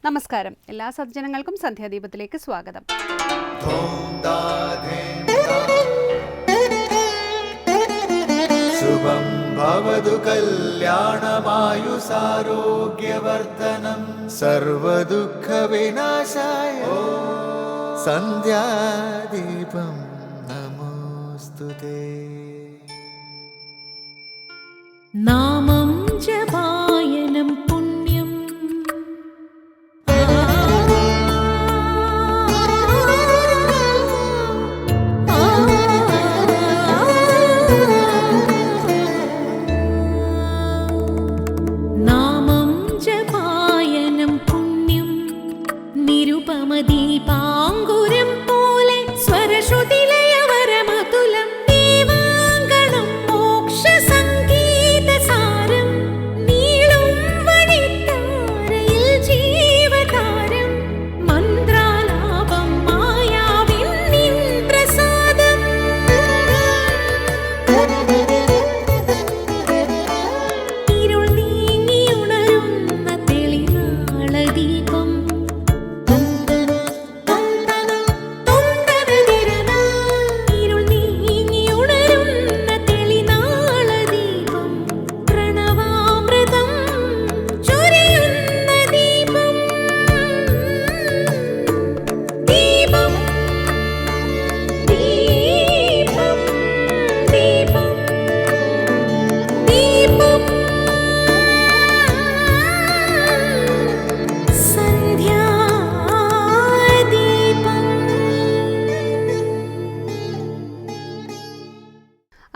നമസ്കാരം. എല്ലാ സജ്ജനങ്ങൾക്കും സന്ധ്യാദീപത്തിലേക്ക് സ്വാഗതം. ശുഭം ഭവതു കല്യാണമായുസാരോഗ്യവർദ്ധനം സർവദുഃഖ വിനാശായ സന്ധ്യാദീപം നമോസ്തുതേ. നാമം ജപായനം പുണ്യം നാമം ജപായനം പുണ്യം നിരുപമദീപാങ്കുരം പോലെ സ്വരശ്രുതിലയവരമതുലം ദീവാങ്കണം മോക്ഷസംഗീതസാരം നീളും വഴിത്താരയിൽ ജീവതാരം മന്ത്രാലാപം മായാവിൻ നിൻ പ്രസാദം ഇരുൾ നീങ്ങിയുണരുന്ന തെളിനാളദീപം ഇരുൾ നീങ്ങിയുണരുന്ന തെളിനാളദീപം പ്രണവാമൃതം ചൊരിയുന്ന ദീപം ദീപം ദീപം ദീപം ദീപം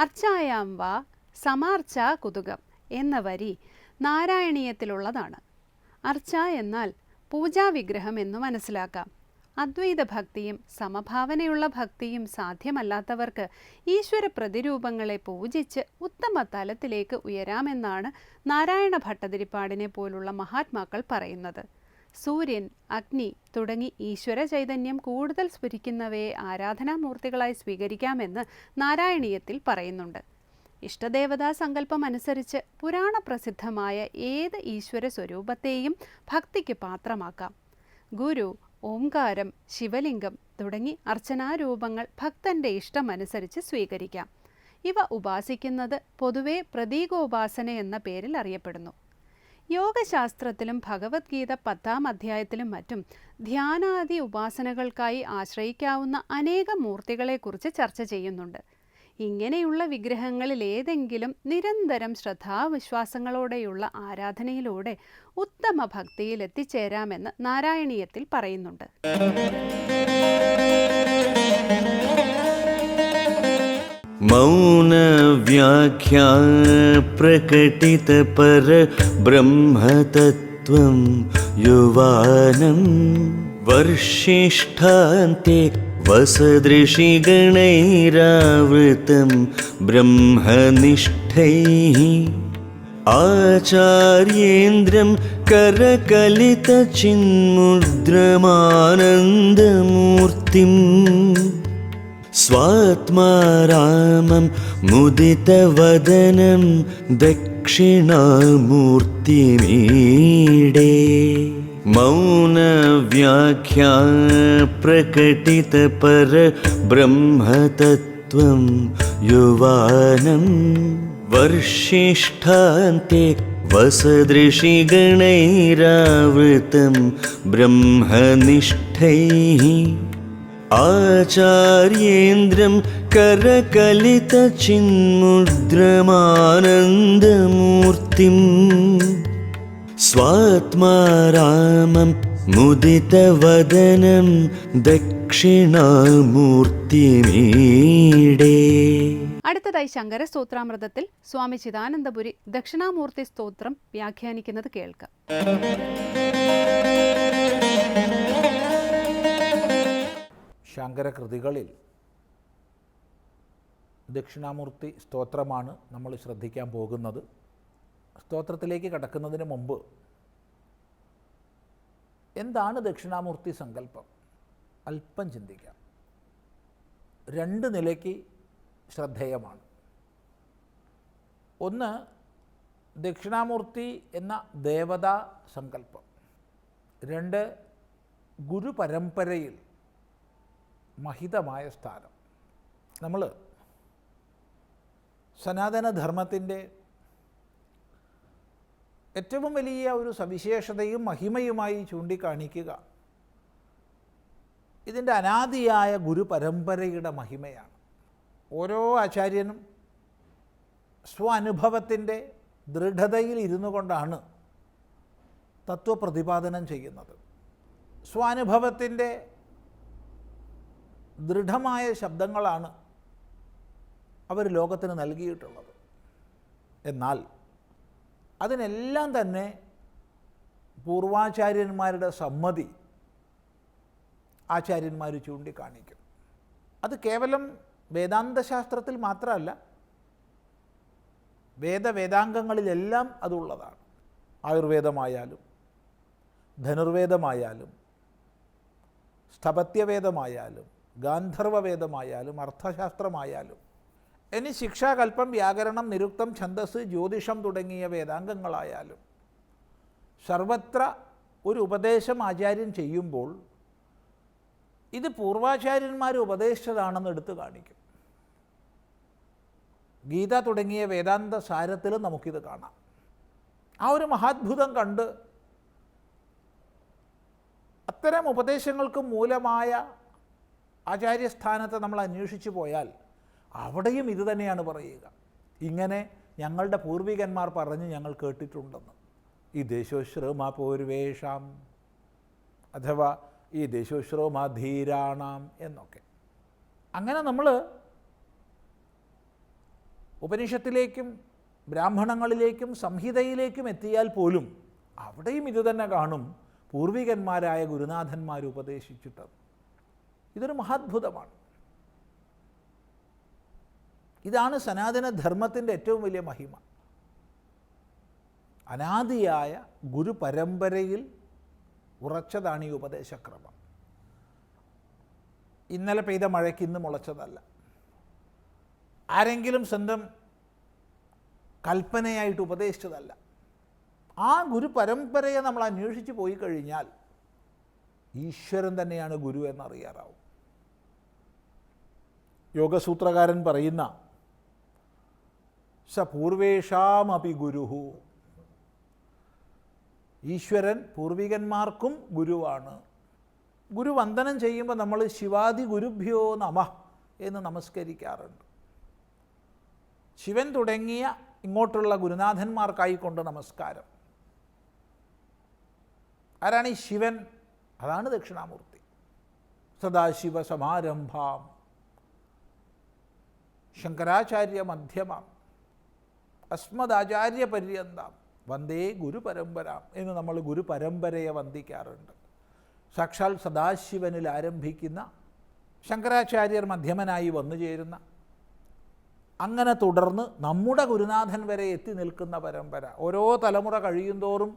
അർച്ചായാം വാ സമാർച്ച കുതുകം എന്ന വരി നാരായണീയത്തിലുള്ളതാണ്. അർച്ച എന്നാൽ പൂജാവിഗ്രഹം എന്നു മനസ്സിലാക്കാം. അദ്വൈത ഭക്തിയും സമഭാവനയുള്ള ഭക്തിയും സാധ്യമല്ലാത്തവർക്ക് ഈശ്വര പ്രതിരൂപങ്ങളെ പൂജിച്ച് ഉത്തമ തലത്തിലേക്ക് ഉയരാമെന്നാണ് നാരായണ ഭട്ടതിരിപ്പാടിനെ പോലുള്ള മഹാത്മാക്കൾ പറയുന്നത്. സൂര്യൻ, അഗ്നി തുടങ്ങി ഈശ്വര ചൈതന്യം കൂടുതൽ സ്ഫുരിക്കുന്നവയെ ആരാധനാമൂർത്തികളായി സ്വീകരിക്കാമെന്ന് നാരായണീയത്തിൽ പറയുന്നുണ്ട്. ഇഷ്ടദേവതാ സങ്കല്പം അനുസരിച്ച് പുരാണ പ്രസിദ്ധമായ ഏത് ഈശ്വര സ്വരൂപത്തെയും ഭക്തിക്ക് പാത്രമാക്കാം. ഗുരു, ഓംകാരം, ശിവലിംഗം തുടങ്ങി അർച്ചനാരൂപങ്ങൾ ഭക്തന്റെ ഇഷ്ടമനുസരിച്ച് സ്വീകരിക്കാം. ഇവ ഉപാസിക്കുന്നത് പൊതുവെ പ്രതീകോപാസന എന്ന പേരിൽ അറിയപ്പെടുന്നു. യോഗശാസ്ത്രത്തിലും ഭഗവത്ഗീത 10-ാം അധ്യായത്തിലും മറ്റും ധ്യാനാദി ഉപാസനകൾക്കായി ആശ്രയിക്കാവുന്ന അനേകം മൂർത്തികളെക്കുറിച്ച് ചർച്ച ചെയ്യുന്നുണ്ട്. ഇങ്ങനെയുള്ള വിഗ്രഹങ്ങളിൽ ഏതെങ്കിലും നിരന്തരം ശ്രദ്ധാവിശ്വാസങ്ങളോടെയുള്ള ആരാധനയിലൂടെ ഉത്തമ ഭക്തിയിൽ എത്തിച്ചേരാമെന്ന് നാരായണീയത്തിൽ പറയുന്നുണ്ട്. മൗനവ്യാഖ്യാ പ്രകടിതപര ബ്രഹ്മതത്വം യുവാനം വർഷിഷ്ഠാന്തെ വസദൃശിഗണൈരാവൃതം ബ്രഹ്മനിഷ്ഠൈഃ ആചാര്യേന്ദ്രം കരകലിതചിന്മുദ്രമാനന്ദമൂർത്തിം സ്വാത്മാരാമം മുദിതവദനം ദക്ഷിണാമൂർത്തിമീഡേ. മൗനവ്യാഖ്യാ പ്രകടിതപര ബ്രഹ്മതത്വം യുവാനം വർഷിഷ്ഠാന്തെ വസദൃശിഗണൈരാവൃതം ബ്രഹ്മനിഷ്ഠൈഃ ആചാര്യേന്ദ്രം കരകലിതചിന്മുദ്രമാനന്ദമൂർത്തിം സ്വാത്മാരാമം മുദിതവദനം ദക്ഷിണാമൂർത്തിമീഡേ. അടുത്തതായി ശങ്കര സ്തോത്രാമൃതത്തിൽ സ്വാമി ചിദാനന്ദപുരി ദക്ഷിണാമൂർത്തി സ്തോത്രം വ്യാഖ്യാനിക്കുന്നത് കേൾക്കാം. ശങ്കരകൃതികളിൽ ദക്ഷിണാമൂർത്തി സ്തോത്രമാണ് നമ്മൾ ശ്രദ്ധിക്കാൻ പോകുന്നത്. സ്തോത്രത്തിലേക്ക് കടക്കുന്നതിന് മുമ്പ് എന്താണ് ദക്ഷിണാമൂർത്തി സങ്കല്പം അല്പം ചിന്തിക്കാം. രണ്ട് നിലയ്ക്ക് ശ്രദ്ധേയമാണ്. ഒന്ന്, ദക്ഷിണാമൂർത്തി എന്ന ദേവതാ സങ്കല്പം. രണ്ട്, ഗുരുപരമ്പരയിൽ മഹിതമായ സ്ഥാനം. നമ്മൾ സനാതനധർമ്മത്തിൻ്റെ ഏറ്റവും വലിയ ഒരു സവിശേഷതയും മഹിമയുമായി ചൂണ്ടിക്കാണിക്കുക ഇതിൻ്റെ അനാദിയായ ഗുരുപരമ്പരയുടെ മഹിമയാണ്. ഓരോ ആചാര്യനും സ്വാനുഭവത്തിൻ്റെ ദൃഢതയിൽ ഇരുന്നു കൊണ്ടാണ് തത്വപ്രതിപാദനം ചെയ്യുന്നത്. സ്വാനുഭവത്തിൻ്റെ ദൃഢമായ ശബ്ദങ്ങളാണ് അവർ ലോകത്തിന് നൽകിയിട്ടുള്ളത്. എന്നാൽ അതിനെല്ലാം തന്നെ പൂർവാചാര്യന്മാരുടെ സമ്മതി ആചാര്യന്മാർ ചൂണ്ടിക്കാണിക്കും. അത് കേവലം വേദാന്തശാസ്ത്രത്തിൽ മാത്രമല്ല, വേദാംഗങ്ങളിലെല്ലാം അതുള്ളതാണ്. ആയുർവേദമായാലും ധനുർവേദമായാലും സ്ഥപത്യവേദമായാലും ഗാന്ധർവവേദമായാലും അർത്ഥശാസ്ത്രമായാലും ഇനി ശിക്ഷാകൽപ്പം, വ്യാകരണം, നിരുക്തം, ഛന്ദസ്, ജ്യോതിഷം തുടങ്ങിയ വേദാംഗങ്ങളായാലും സർവത്ര ഒരു ഉപദേശം ആചാര്യൻ ചെയ്യുമ്പോൾ ഇത് പൂർവാചാര്യന്മാർ ഉപദേശിച്ചതാണെന്ന് എടുത്തു കാണിക്കും. ഗീത തുടങ്ങിയ വേദാന്ത സാരത്തിലും നമുക്കിത് കാണാം. ആ ഒരു മഹാത്ഭുതം കണ്ട് അത്തരം ഉപദേശങ്ങൾക്ക് മൂലമായ ആചാര്യസ്ഥാനത്തെ നമ്മൾ അന്വേഷിച്ചു പോയാൽ അവിടെയും ഇത് തന്നെയാണ് പറയുക. ഇങ്ങനെ ഞങ്ങളുടെ പൂർവികന്മാർ പറഞ്ഞ് ഞങ്ങൾ കേട്ടിട്ടുണ്ടെന്ന്. ഈ ദേശോശ്രമ പൂർവേഷാം അഥവാ ഈ ദേശോശ്രമ ധീരാണാം എന്നൊക്കെ. അങ്ങനെ നമ്മൾ ഉപനിഷത്തിലേക്കും ബ്രാഹ്മണങ്ങളിലേക്കും സംഹിതയിലേക്കും എത്തിയാൽ പോലും അവിടെയും ഇത് തന്നെ കാണും, പൂർവികന്മാരായ ഗുരുനാഥന്മാർ ഉപദേശിച്ചിട്ടത്. ഇതൊരു മഹാത്ഭുതമാണ്. ഇതാണ് സനാതനധർമ്മത്തിൻ്റെ ഏറ്റവും വലിയ മഹിമ. അനാദിയായ ഗുരുപരമ്പരയിൽ ഉറച്ചതാണ് ഈ ഉപദേശക്രമം. ഇന്നലെ പെയ്ത മഴയ്ക്ക് ഇന്ന് മുളച്ചതല്ല. ആരെങ്കിലും സ്വന്തം കൽപ്പനയായിട്ട് ഉപദേശിച്ചതല്ല. ആ ഗുരുപരമ്പരയെ നമ്മൾ അന്വേഷിച്ച് പോയി കഴിഞ്ഞാൽ ഈശ്വരൻ തന്നെയാണ് ഗുരു എന്നറിയാറാവും. യോഗസൂത്രകാരൻ പറയുന്ന സ പൂർവേഷാമപി ഗുരുഹു, ഈശ്വരൻ പൂർവികന്മാർക്കും ഗുരുവാണ്. ഗുരു വന്ദനം ചെയ്യുമ്പോൾ നമ്മൾ ശിവാദി ഗുരുഭ്യോ നമഃ എന്ന് നമസ്കരിക്കാറുണ്ട്. ശിവൻ തുടങ്ങിയ ഇങ്ങോട്ടുള്ള ഗുരുനാഥന്മാർക്കായിക്കൊണ്ട് നമസ്കാരം. ആരാണ് ഈ ശിവൻ? അതാണ് ദക്ഷിണാമൂർത്തി. സദാശിവ സമാരംഭാം ശങ്കരാചാര്യ മധ്യമാം അസ്മദാചാര്യപര്യന്താം വന്ദേ ഗുരുപരമ്പരാം എന്ന് നമ്മൾ ഗുരുപരമ്പരയെ വന്ദിക്കാറുണ്ട്. സാക്ഷാൽ സദാശിവനിൽ ആരംഭിക്കുന്ന ശങ്കരാചാര്യർ മധ്യമനായി വന്നു ചേരുന്ന, അങ്ങനെ തുടർന്ന് നമ്മുടെ ഗുരുനാഥൻ വരെ എത്തി നിൽക്കുന്ന പരമ്പര. ഓരോ തലമുറ കഴിയുന്തോറും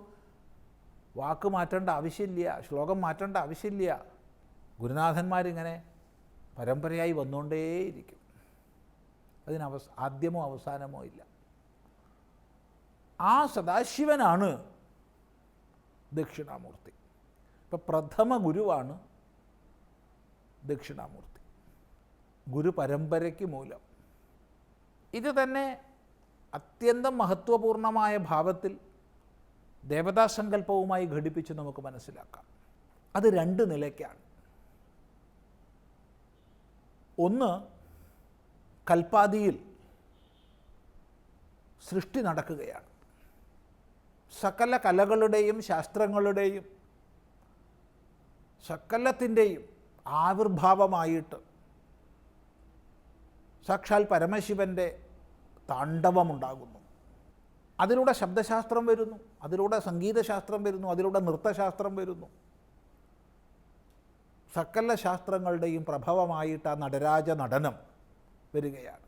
വാക്ക് മാറ്റേണ്ട ആവശ്യമില്ല, ശ്ലോകം മാറ്റേണ്ട ആവശ്യമില്ല. ഗുരുനാഥന്മാരിങ്ങനെ പരമ്പരയായി വന്നുകൊണ്ടേയിരിക്കും. അതിന് ആദ്യമോ അവസാനമോ ഇല്ല. ആ സദാശിവനാണ് ദക്ഷിണാമൂർത്തി. ഇപ്പം പ്രഥമ ഗുരുവാണ് ദക്ഷിണാമൂർത്തി, ഗുരുപരമ്പരയ്ക്ക് മൂലം. ഇത് തന്നെ അത്യന്തം മഹത്വപൂർണമായ ഭാവത്തിൽ ദേവതാസങ്കല്പവുമായി ഘടിപ്പിച്ച് നമുക്ക് മനസ്സിലാക്കാം. അത് രണ്ട് നിലയ്ക്കാണ്. ഒന്ന്, കൽപ്പാദിയിൽ സൃഷ്ടി നടക്കുകയാണ്. സകല കലകളുടെയും ശാസ്ത്രങ്ങളുടെയും സകലത്തിൻ്റെയും ആവിർഭാവമായിട്ട് സാക്ഷാൽ പരമശിവൻ്റെ താണ്ഡവമുണ്ടാകുന്നു. അതിലൂടെ ശബ്ദശാസ്ത്രം വരുന്നു, അതിലൂടെ സംഗീതശാസ്ത്രം വരുന്നു, അതിലൂടെ നൃത്തശാസ്ത്രം വരുന്നു. സകല ശാസ്ത്രങ്ങളുടെയും പ്രഭവമായിട്ട് ആ നടരാജ നടനം വരികയാണ്.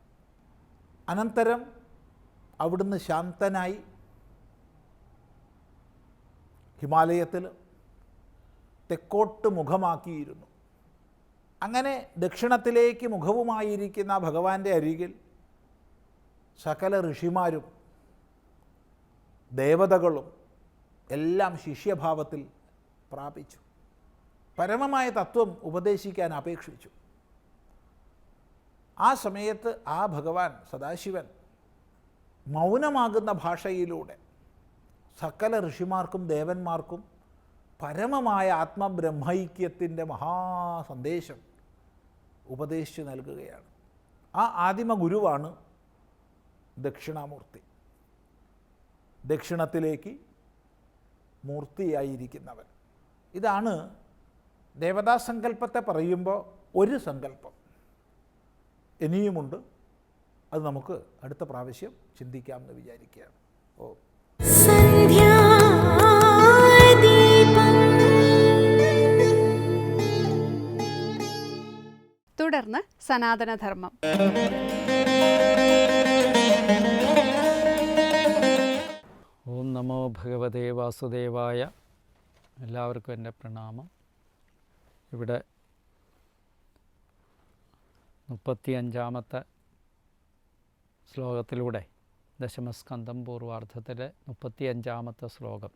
അനന്തരം അവിടുന്ന് ശാന്തനായി ഹിമാലയത്തിൽ തെക്കോട്ട് മുഖമാക്കിയിരുന്നു. അങ്ങനെ ദക്ഷിണത്തിലേക്ക് മുഖവുമായിരിക്കുന്ന ഭഗവാന്റെ അരികിൽ സകല ഋഷിമാരും ദേവതകളും എല്ലാം ശിഷ്യഭാവത്തിൽ പ്രാപിച്ചു. പരമമായ തത്വം ഉപദേശിക്കാൻ അപേക്ഷിച്ചു. ആ സമയത്ത് ആ ഭഗവാൻ സദാശിവൻ മൗനമാകുന്ന ഭാഷയിലൂടെ സകല ഋഷിമാർക്കും ദേവന്മാർക്കും പരമമായ ആത്മബ്രഹ്മൈക്യത്തിൻ്റെ മഹാസന്ദേശം ഉപദേശിച്ചു നൽകുകയാണ്. ആ ആദിമ ഗുരുവാണ് ദക്ഷിണാമൂർത്തി. ദക്ഷിണത്തിലേക്ക് മൂർത്തിയായിരിക്കുന്നവൻ. ഇതാണ് ദേവതാസങ്കല്പത്തെ പറയുമ്പോൾ ഒരു സങ്കല്പം. ഇനിയുമുണ്ട്, അത് നമുക്ക് അടുത്ത പ്രാവശ്യം ചിന്തിക്കാമെന്ന് വിചാരിക്കുകയാണ്. സന്ധ്യാദീപം തുടർന്ന് സനാതനധർമ്മം. ഓം നമോ ഭഗവതേ വാസുദേവായ. എല്ലാവർക്കും എൻ്റെ പ്രണാമം. ഇവിടെ 35-ാമത്തെ ശ്ലോകത്തിലൂടെ ദശമസ്കന്ധം പൂർവാർദ്ധത്തിലെ 35-ാമത്തെ ശ്ലോകം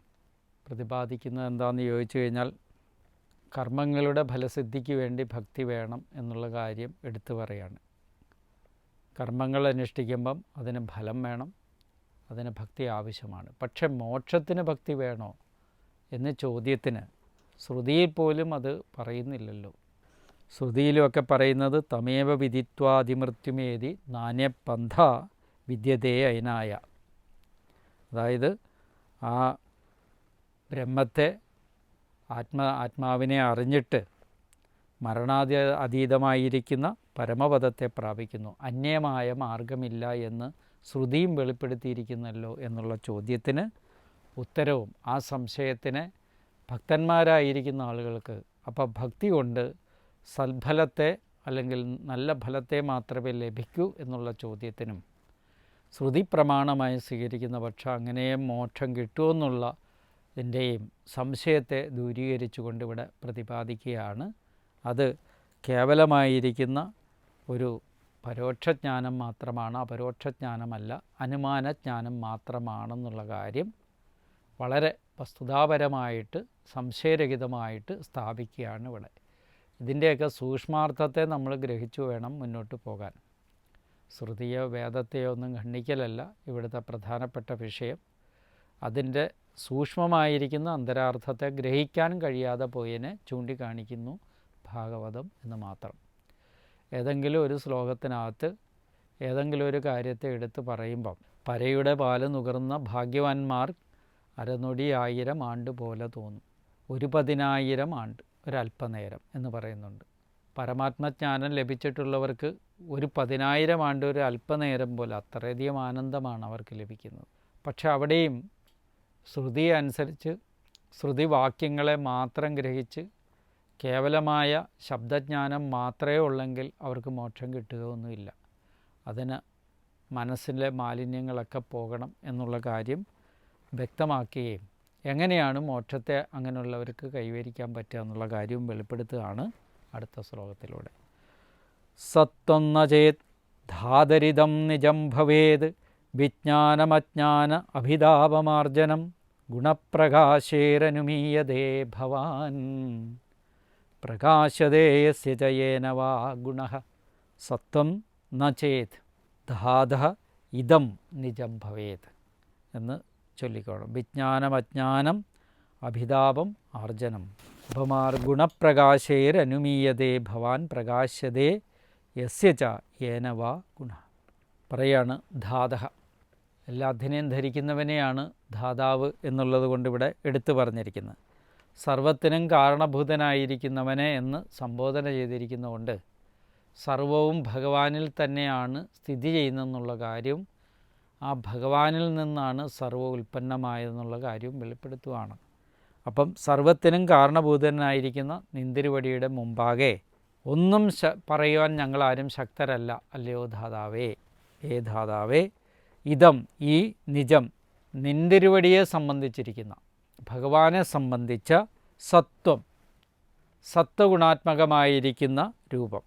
പ്രതിപാദിക്കുന്നത് എന്താണെന്ന് ചോദിച്ചു കഴിഞ്ഞാൽ, കർമ്മങ്ങളുടെ ഫലസിദ്ധിക്ക് വേണ്ടി ഭക്തി വേണം എന്നുള്ള കാര്യം എടുത്തു പറയാണ്. കർമ്മങ്ങൾ അനുഷ്ഠിക്കുമ്പം അതിന് ഫലം വേണം, അതിന് ഭക്തി ആവശ്യമാണ്. പക്ഷെ മോക്ഷത്തിന് ഭക്തി വേണോ എന്ന ചോദ്യത്തിന് ശ്രുതിയിൽ പോലും അത് പറയുന്നില്ലല്ലോ. ശ്രുതിയിലുമൊക്കെ പറയുന്നത് തമേവ വിദിത്വാതിമൃത്യുമേതി നാണ്യപന്ഥ വിദ്യതേ അയനായ. അതായത് ആ ബ്രഹ്മത്തെ ആത്മാവിനെ അറിഞ്ഞിട്ട് അതീതമായിരിക്കുന്ന പരമപദത്തെ പ്രാപിക്കുന്നു. അന്യമായ മാർഗമില്ല എന്ന് ശ്രുതിയും വെളിപ്പെടുത്തിയിരിക്കുന്നല്ലോ എന്നുള്ള ചോദ്യത്തിന് ഉത്തരവും ആ സംശയത്തിന് ഭക്തന്മാരായിരിക്കുന്ന ആളുകൾക്ക് അപ്പോൾ ഭക്തി കൊണ്ട് സൽഫലത്തെ അല്ലെങ്കിൽ നല്ല ഫലത്തെ മാത്രമേ ലഭിക്കൂ എന്നുള്ള ചോദ്യത്തിനും ശ്രുതി പ്രമാണമായി സ്വീകരിക്കുന്ന പക്ഷം അങ്ങനെ മോക്ഷം കിട്ടുമെന്നുള്ള ഇതിൻ്റെയും സംശയത്തെ ദൂരീകരിച്ചുകൊണ്ട് ഇവിടെ പ്രതിപാദിക്കുകയാണ്. അത് കേവലമായിരിക്കുന്ന ഒരു പരോക്ഷജ്ഞാനം മാത്രമാണ്, അപരോക്ഷജ്ഞാനമല്ല, അനുമാനജ്ഞാനം മാത്രമാണെന്നുള്ള കാര്യം വളരെ വസ്തുതാപരമായിട്ട് സംശയരഹിതമായിട്ട് സ്ഥാപിക്കുകയാണ് ഇവിടെ. ഇതിൻ്റെയൊക്കെ സൂക്ഷ്മാർത്ഥത്തെ നമ്മൾ ഗ്രഹിച്ചു വേണം മുന്നോട്ട് പോകാൻ. ശ്രുതിയോ വേദത്തെയോ ഒന്നും ഖണ്ഡിക്കലല്ല ഇവിടുത്തെ പ്രധാനപ്പെട്ട വിഷയം. അതിൻ്റെ സൂക്ഷ്മമായിരിക്കുന്ന അന്തരാർത്ഥത്തെ ഗ്രഹിക്കാൻ കഴിയാതെ പോയതിനെ ചൂണ്ടിക്കാണിക്കുന്നു ഭാഗവതം എന്ന് മാത്രം. ഏതെങ്കിലും ഒരു ശ്ലോകത്തിനകത്ത് ഏതെങ്കിലും ഒരു കാര്യത്തെ എടുത്ത് പറയുമ്പം പരയുടെ പാല് നുകർന്ന ഭാഗ്യവാന്മാർ അരനൊടി 1000 ആണ്ട് പോലെ തോന്നും, 110,000 ആണ്ട്, ഒരല്പനേരം എന്ന് പറയുന്നുണ്ട്. പരമാത്മജ്ഞാനം ലഭിച്ചിട്ടുള്ളവർക്ക് 10,000 ആണ്ട് ഒരു അല്പനേരം പോലെ അത്രയധികം ആനന്ദമാണ് അവർക്ക് ലഭിക്കുന്നത്. പക്ഷെ അവിടെയും ശ്രുതി അനുസരിച്ച് ശ്രുതിവാക്യങ്ങളെ മാത്രം ഗ്രഹിച്ച് കേവലമായ ശബ്ദജ്ഞാനം മാത്രമേ ഉള്ളെങ്കിൽ അവർക്ക് മോക്ഷം കിട്ടുകയൊന്നുമില്ല. അതിന് മനസ്സിലെ മാലിന്യങ്ങളൊക്കെ പോകണം എന്നുള്ള കാര്യം വ്യക്തമാക്കുകയും എങ്ങനെയാണ് മോക്ഷത്തെ അങ്ങനെയുള്ളവർക്ക് കൈവരിക്കാൻ പറ്റുക എന്നുള്ള കാര്യവും വെളിപ്പെടുത്തുകയാണ് അടുത്ത ശ്ലോകത്തിലൂടെ. സത്വന്ന ചേത് ധാതരിതം നിജം ഭവേത് വിജ്ഞാനമജ്ഞാന അഭിതാപമാർജനം ഗുണപ്രകാശേരനുമീയതേ ഭവാൻ പ്രകാശതേയസ്യ ചയേന വാ ഗുണഃ സത്വം ന ചേത് ധാതഃ ഇദം നിജം ഭവേത് എന്ന് ചൊല്ലിക്കോണം. വിജ്ഞാനമജ്ഞാനം അഭിതാപം ആർജനം ഗുണപ്രകാശേരനുമീയതേ ഭവാൻ പ്രകാശതേ യസ്യ ച യേന വാ ഗുണഃ. പറയാണ് ധാതഃ, എല്ലാത്തിനെയും ധരിക്കുന്നവനെയാണ് ധാതാവ് എന്നുള്ളത് കൊണ്ട് ഇവിടെ എടുത്തു പറഞ്ഞിരിക്കുന്നത്. സർവത്തിനും കാരണഭൂതനായിരിക്കുന്നവനെ എന്ന് സംബോധന ചെയ്തിരിക്കുന്നതുകൊണ്ട് സർവവും ഭഗവാനിൽ തന്നെയാണ് സ്ഥിതി ചെയ്യുന്നതെന്നുള്ള കാര്യവും ആ ഭഗവാനിൽ നിന്നാണ് സർവ്വ ഉൽപ്പന്നമായതെന്നുള്ള കാര്യവും വെളിപ്പെടുത്തുകയാണ്. അപ്പം സർവത്തിനും കാരണഭൂതനായിരിക്കുന്ന നിന്തിരുവടിയുടെ മുമ്പാകെ ഒന്നും പറയുവാൻ ഞങ്ങളാരും ശക്തരല്ല, അല്ലയോ ധാതാവേ, ധാതാവേ, ഇതം ഈ നിജം നിന്തിരുവടിയെ സംബന്ധിച്ചിരിക്കുന്ന ഭഗവാനെ സംബന്ധിച്ച സത്വം, സത്വഗുണാത്മകമായിരിക്കുന്ന രൂപം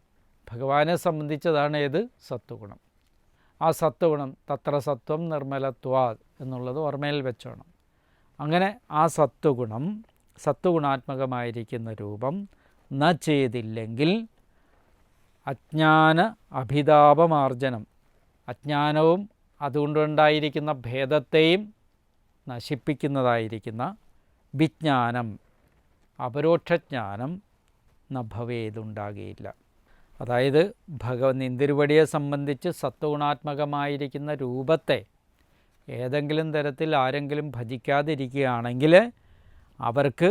ഭഗവാനെ സംബന്ധിച്ചതാണ് ഏത് സത്വഗുണം. ആ സത്വഗുണം തത്ര സത്വം നിർമ്മലത്വാ എന്നുള്ളത് ഓർമ്മയിൽ വെച്ചോണം. അങ്ങനെ ആ സത്വഗുണം സത്വഗുണാത്മകമായിരിക്കുന്ന രൂപം ന ചെയ്തില്ലെങ്കിൽ അജ്ഞാന അഭിതാപമാർജനം, അജ്ഞാനവും അതുകൊണ്ടുണ്ടായിരിക്കുന്ന ഭേദത്തെയും നശിപ്പിക്കുന്നതായിരിക്കുന്ന വിജ്ഞാനം, അപരോക്ഷജ്ഞാനം നഭവേതുണ്ടാകുകയില്ല. അതായത് നിന്തിരുവടിയെ സംബന്ധിച്ച് സത്വഗുണാത്മകമായിരിക്കുന്ന രൂപത്തെ ഏതെങ്കിലും തരത്തിൽ ആരെങ്കിലും ഭജിക്കാതിരിക്കുകയാണെങ്കിൽ അവർക്ക്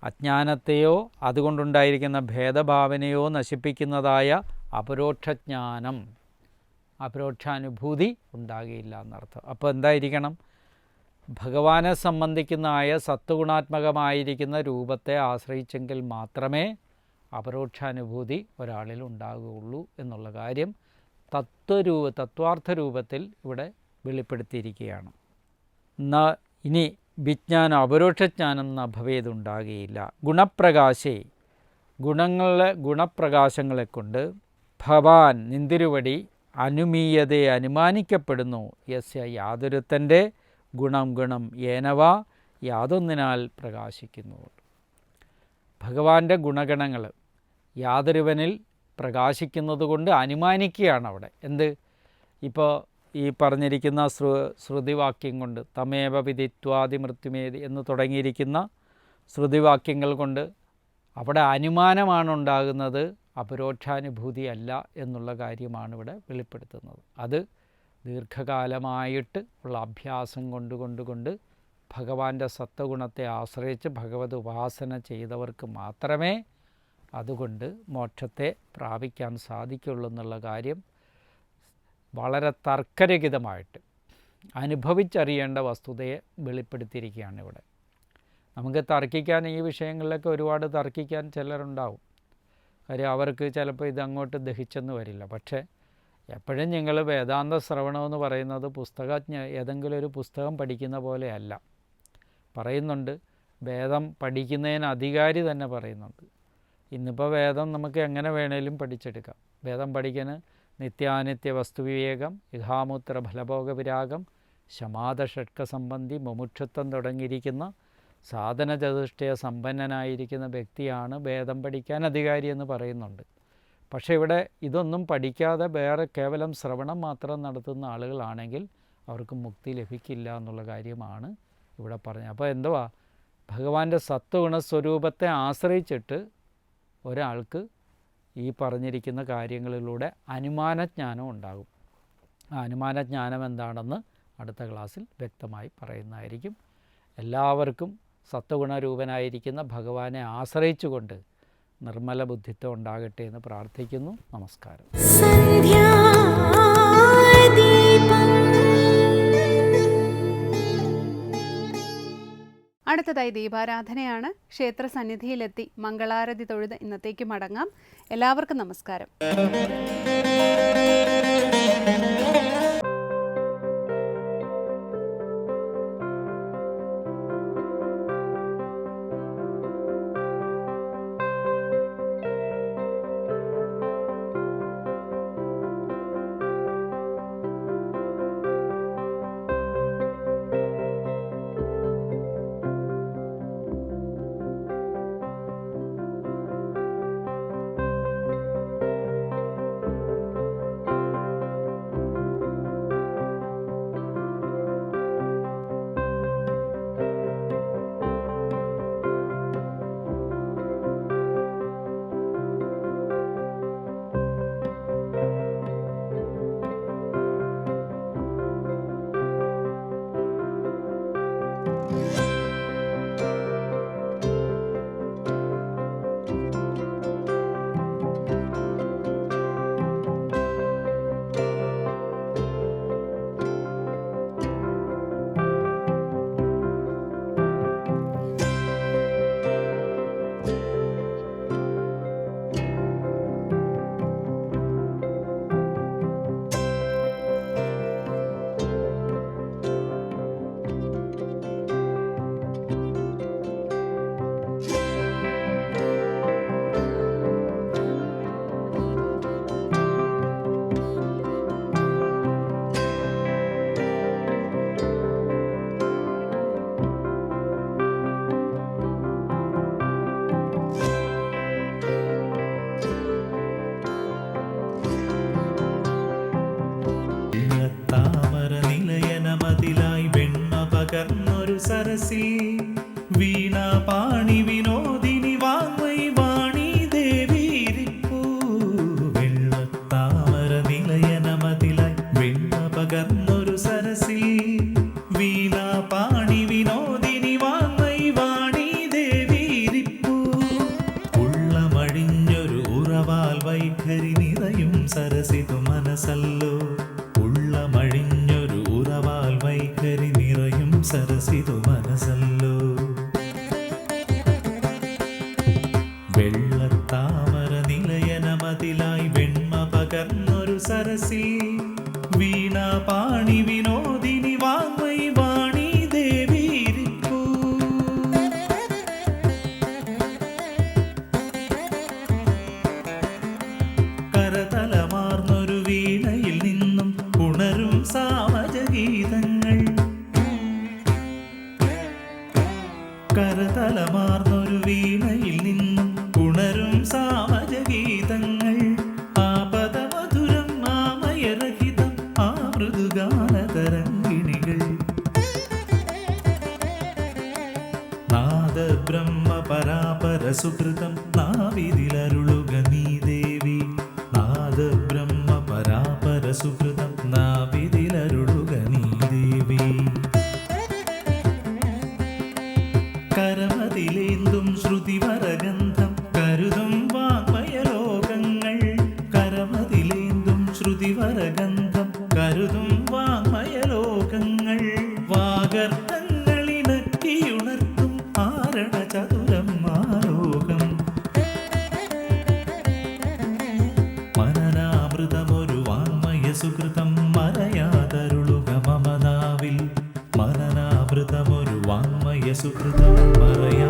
അജ്ഞാനത്തെയോ അതുകൊണ്ടുണ്ടായിരിക്കുന്ന ഭേദഭാവനയോ നശിപ്പിക്കുന്നതായ അപരോക്ഷജ്ഞാനം, അപരോക്ഷാനുഭൂതി ഉണ്ടാകുകയില്ല എന്നർത്ഥം. അപ്പോൾ എന്തായിരിക്കണം? ഭഗവാനെ സംബന്ധിക്കുന്നതായ സത്വഗുണാത്മകമായിരിക്കുന്ന രൂപത്തെ ആശ്രയിച്ചെങ്കിൽ മാത്രമേ അപരോക്ഷാനുഭൂതി ഒരാളിൽ ഉണ്ടാകുകയുള്ളൂ എന്നുള്ള കാര്യം തത്വാർത്ഥ രൂപത്തിൽ ഇവിടെ വെളിപ്പെടുത്തിയിരിക്കുകയാണ്. ഇനി വിജ്ഞാനം അപരോക്ഷജ്ഞാനം നഭവേതുണ്ടാകുകയില്ല. ഗുണപ്രകാശേ, ഗുണപ്രകാശങ്ങളെ കൊണ്ട് ഭവാൻ നിന്തിരുവടി അനുമീയതയെ അനുമാനിക്കപ്പെടുന്നു. യസ്യ യാതൊരുത്തൻ്റെ ഗുണം ഏനവ യാതൊന്നിനാൽ പ്രകാശിക്കുന്നു. ഭഗവാന്റെ ഗുണഗണങ്ങൾ യാതൊരുവനിൽ പ്രകാശിക്കുന്നത് കൊണ്ട് അനുമാനിക്കുകയാണ് അവിടെ. എന്ത്? ഇപ്പോൾ ഈ പറഞ്ഞിരിക്കുന്ന ശ്രുതിവാക്യം കൊണ്ട് തമേവ വിദിത്വാദി മൃത്യുമേതി എന്ന് തുടങ്ങിയിരിക്കുന്ന ശ്രുതിവാക്യങ്ങൾ കൊണ്ട് അവിടെ അനുമാനമാണ് ഉണ്ടാകുന്നത്, അപരോക്ഷാനുഭൂതി അല്ല എന്നുള്ള കാര്യമാണ് ഇവിടെ വെളിപ്പെടുത്തുന്നത്. അത് ദീർഘകാലമായിട്ട് ഉള്ള അഭ്യാസം കൊണ്ട് ഭഗവാന്റെ സത്വഗുണത്തെ ആശ്രയിച്ച് ഭഗവത് ഉപാസന ചെയ്തവർക്ക് മാത്രമേ അതുകൊണ്ട് മോക്ഷത്തെ പ്രാപിക്കാൻ സാധിക്കുള്ളൂ എന്നുള്ള കാര്യം വളരെ തർക്കരഹിതമായിട്ട് അനുഭവിച്ചറിയേണ്ട വസ്തുതയെ വെളിപ്പെടുത്തിയിരിക്കുകയാണ് ഇവിടെ. നമുക്ക് തർക്കിക്കാൻ ഈ വിഷയങ്ങളിലൊക്കെ ഒരുപാട് തർക്കിക്കാൻ ചിലരുണ്ടാവും. കാര്യം അവർക്ക് ചിലപ്പോൾ ഇതങ്ങോട്ട് ദഹിച്ചെന്ന് വരില്ല. പക്ഷേ എപ്പോഴും നിങ്ങൾ വേദാന്ത ശ്രവണമെന്ന് പറയുന്നത് ഏതെങ്കിലും ഒരു പുസ്തകം പഠിക്കുന്ന പോലെയല്ല. പറയുന്നുണ്ട്, വേദം പഠിക്കുന്നതിന് അധികാരി തന്നെ പറയുന്നുണ്ട്. ഇന്നിപ്പോൾ വേദം നമുക്ക് എങ്ങനെ വേണേലും പഠിച്ചെടുക്കാം. വേദം പഠിക്കാൻ നിത്യാനിത്യ വസ്തുവിവേകം, ഇഹാമൂത്ര ഫലഭോഗ വിരാഗം, ശമാദ ഷഡ്ക സംബന്ധി, മുമുക്ഷത്വം തുടങ്ങിയിരിക്കുന്ന സാധന ചതുഷ്ടയ സമ്പന്നനായിരിക്കുന്ന വ്യക്തിയാണ് വേദം പഠിക്കാൻ അധികാരി എന്ന് പറയുന്നുണ്ട്. പക്ഷേ ഇവിടെ ഇതൊന്നും പഠിക്കാതെ വേറെ കേവലം ശ്രവണം മാത്രം നടത്തുന്ന ആളുകളാണെങ്കിൽ അവർക്ക് മുക്തി ലഭിക്കില്ല എന്നുള്ള കാര്യമാണ് ഇവിടെ പറഞ്ഞത്. അപ്പോൾ എന്തുവാ, ഭഗവാന്റെ സത്വഗുണ സ്വരൂപത്തെ ആശ്രയിച്ചിട്ട് ഒരാൾക്ക് ഈ പറഞ്ഞിരിക്കുന്ന കാര്യങ്ങളിലൂടെ അനുമാനജ്ഞാനം ഉണ്ടാകും. ആ അനുമാനജ്ഞാനം എന്താണെന്ന് അടുത്ത ക്ലാസ്സിൽ വ്യക്തമായി പറയുന്നതായിരിക്കും. എല്ലാവർക്കും സത്വഗുണരൂപനായിരിക്കുന്ന ഭഗവാനെ ആശ്രയിച്ചുകൊണ്ട് നിർമ്മല ബുദ്ധിത്വം ഉണ്ടാകട്ടെ എന്ന് പ്രാർത്ഥിക്കുന്നു. നമസ്കാരം. അടുത്തതായി ദീപാരാധനയാണ്. ക്ഷേത്ര സന്നിധിയിലെത്തി മംഗളാരതി തൊഴുത് ഇന്നത്തേക്ക് മടങ്ങാം. എല്ലാവർക്കും നമസ്കാരം. സരസി വീണാപാണി വിനോദിനി വാങ്മൈ വാണി ദേവീരിപ്പൂ വെള്ളത്താമര നിലയനമതിലായി വെണ്ണ പകർന്നൊരു സരസി വീണാപാണി വിനോദിനി വാങ്മൈ വാണി ദേവീരിപ്പൂ ഉള്ളമഴിഞ്ഞൊരു ഉറവാൽ വൈഖരി നിറയും സരസിതു മനസ്സല്ലോ ഉള്ളമഴിഞ്ഞൊരു ഉറവാൽ വൈഖരി നിറയും സരസിതു മനസ്സല്ലോ വെള്ളത്താമര നിലയനമതിലായി വെണ്മ പകർന്നൊരു സരസി വീണാപാണി വിനോദിനി വാങ്മൈ വാണി ദേവീരിപ്പൂ കരതലമാർന്നൊരു വീണയിൽ നിന്നും ഉണരും സാമജഗീതങ്ങൾ കരതലമാർന്നൊരു വീണയിൽ നിന്നും ഉണരും സാമജഗീതങ്ങൾ ആപദമധുരം ആമയരഹിതം ആ മൃദുഗാനതരംഗിണികൾ നാദബ്രഹ്മ പരാപര സുകൃതം നാവിതിലരുളുക നീ ദേവി നാദബ്രഹ്മ പരാപര സുകൃതം നാവിതിലരുളുക നീ ദേവി കരമതിലേന്തും ശ്രുതിവരഗന്ധം കരുതും വാങ്മയലോകങ്ങൾ കരമതിലേന്തും ശ്രുതിവരഗന്ധം കരുതും വാങ്മയലോകങ്ങൾ വാഗർത്തങ്ങളിണക്കിയുണർത്തും ആരണ ചതുരം ആലോകം മനനാമൃതമൊരു വാങ്മയ സുകൃതം മറയാതരുളുക മമനാവിൽ മനനാമൃതമൊരു വാങ്മയ സുകൃതം മറയാ